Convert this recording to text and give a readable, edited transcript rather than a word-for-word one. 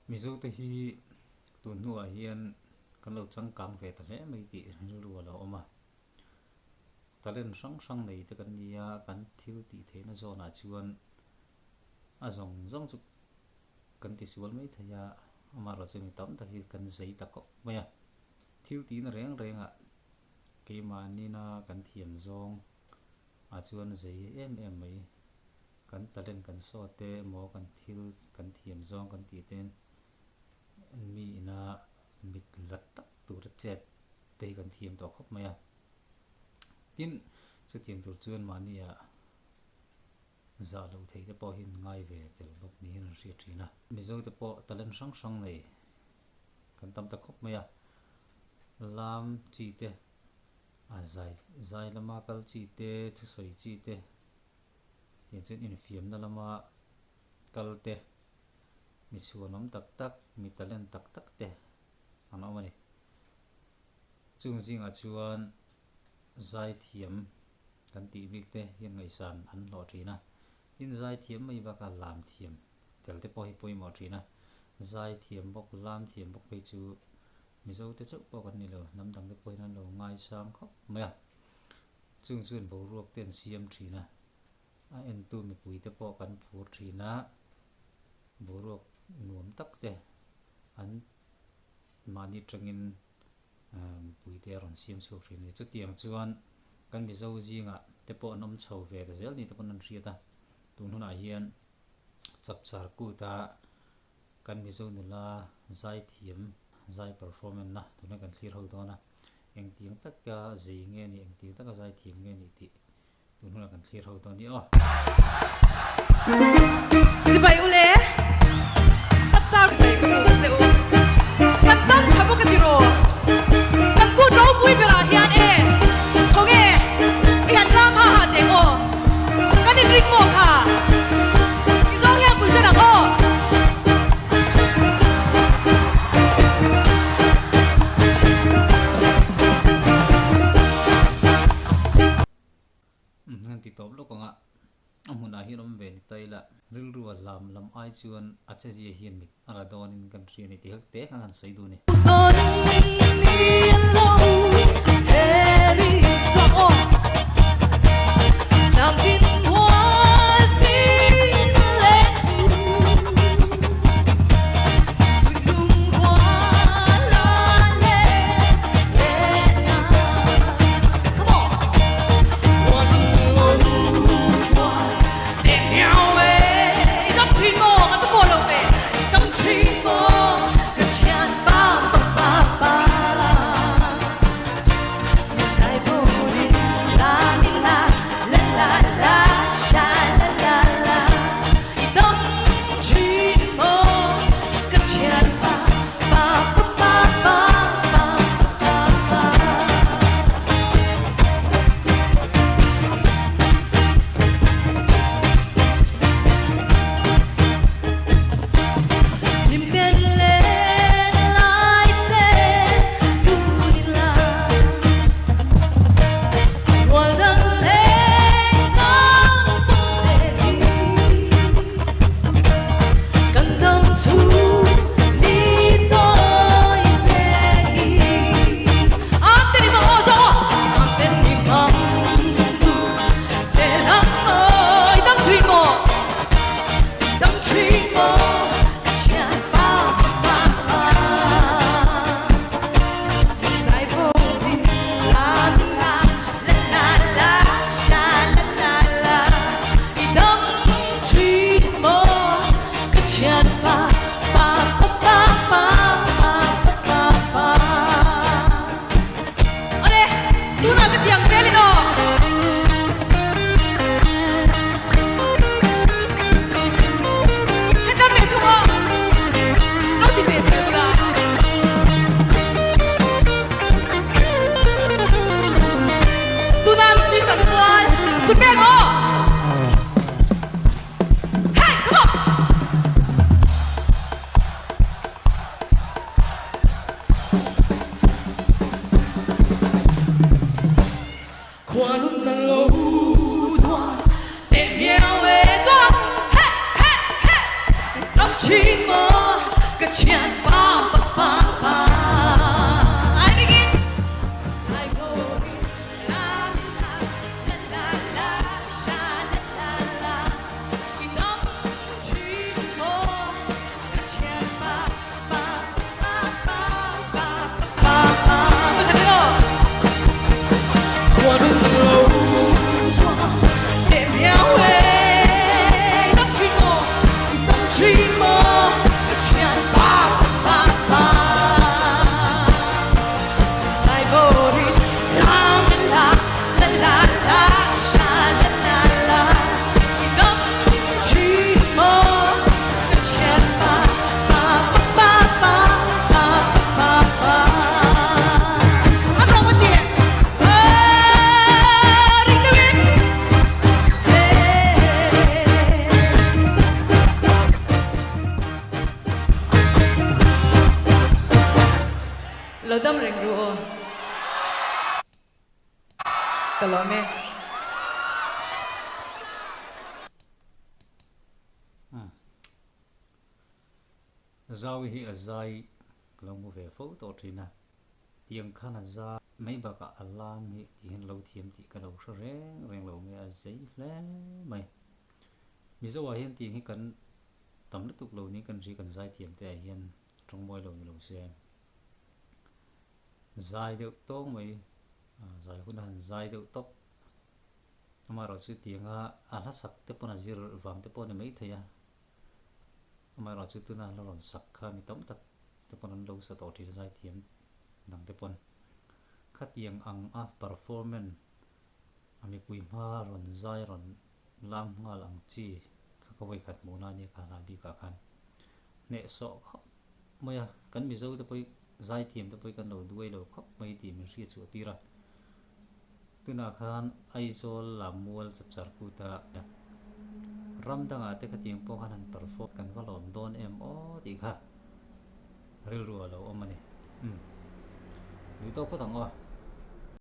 mizo te hi tun hnuah hian kan lo changkang ve ta hle mai ti ru lo oma talen sang nei te kan nia kan thil ti theina zona chuan a zong chu kan ti sual mai thaya ama ro chu mi tam ta hi kan zei ta ko maya thil ti na reng ke mani na kan thiam zong a chuan zei em mai kan talen kan so te mo kan thil kan thiam zong kan ti ten mi na mit lat tak tur chet te kan thiam to khop maya tin chu thiam tur chuan mania za lo thei te po hin ngai ve tel bok ni hin ri thina mizo te po talen sang nei kan tam ta khop maya lam chi te a zai lama kal chi te thu soi chi te tin chen in fiam na lama kal te mi suanom tak mi talen tak te ano mani chung jing a chuan zaithiam kan ti bik te hian ngai san an lo thina tin zaithiam mai ba ka lamthiam tel te po hi poi mo thina zaithiam bok lamthiam bok pe chu mizo te chu po kan ni lo nam dang te poi nan lo ngai sang khop maya chung chuan bo ruak ten siam thina a en tu mi pui te po kan phur thina bo ruak nuam tak te an mani tangin pui te ron siam chu thina chu tiang chuan kan mizo jinga te po nom chho ve ta zel ni te pon an ria ta tun huna hian chap char ku ta kan mizo nula zaithiam zai performance na tuna kan thlir ho dona eng tiang tak ka zai nge ni eng tiang tak ka zaithiam nge ni ti tun huna kan thlir ho don ni o zibai ule chap char ve ka mu che u kan tam thabu ka ti ro kan ku ro pui bera hian e thonge hian lam ha te o kan ni ring mo kha ki zo hian bul cha o ngan ti top lo ko nga amuna hi rom ve ni taila ril ru lam ai chuan acha ji hian mit ala don in kan tri ni ti hak te kan sei du ni chien pa pa pa pa ai begin sai vô đi la la la la la sha la la la đi ngắm chim mơ cái chien pa pa pa pa pa pa pa qua đúng lâu qua đêm héo hê tâm trí mơ cái chien pa pa pa sai vô đi la la la la la sha la la la đi ngắm chim mơ cái chien pa pa pa pa pa pa pa anh không có tiền ring the wind lo tâm rèn rùa cả lo mẹ Zau hi azai long mu ve fo to trina tiang khana za mai ba ka alam hi ti hin lamthiam ti ka lo so reng lo me azai hle mai mizo wa hian ti hi kan tam na tuk lo ni kan ri kan zaithiam te hian trong moi lo ni lo se zai deuh tawng mai zai hun han zai deuh tok ama ro chu tianga ala sak te pona zir wang te pona mai thaya ama ro chu tuna lo ron sak kha mi tam tak te pon an lo sa to thi zaithiam nang te pon khat yang ang a performance ami pui ma ron zai ron lam ngal ang chi kha ko vai khat mo na ni kha na bi ka khan ne so kho moya kan mi zo te poi zaithiam te poi kan lo duai lo khop mai ti mi ri chu ti ra tuna khan aizol lamwal chap char ku ta ram danga te khating po khan perform kan va lom don em o ti kha ril ru lo omani ni to ko tang o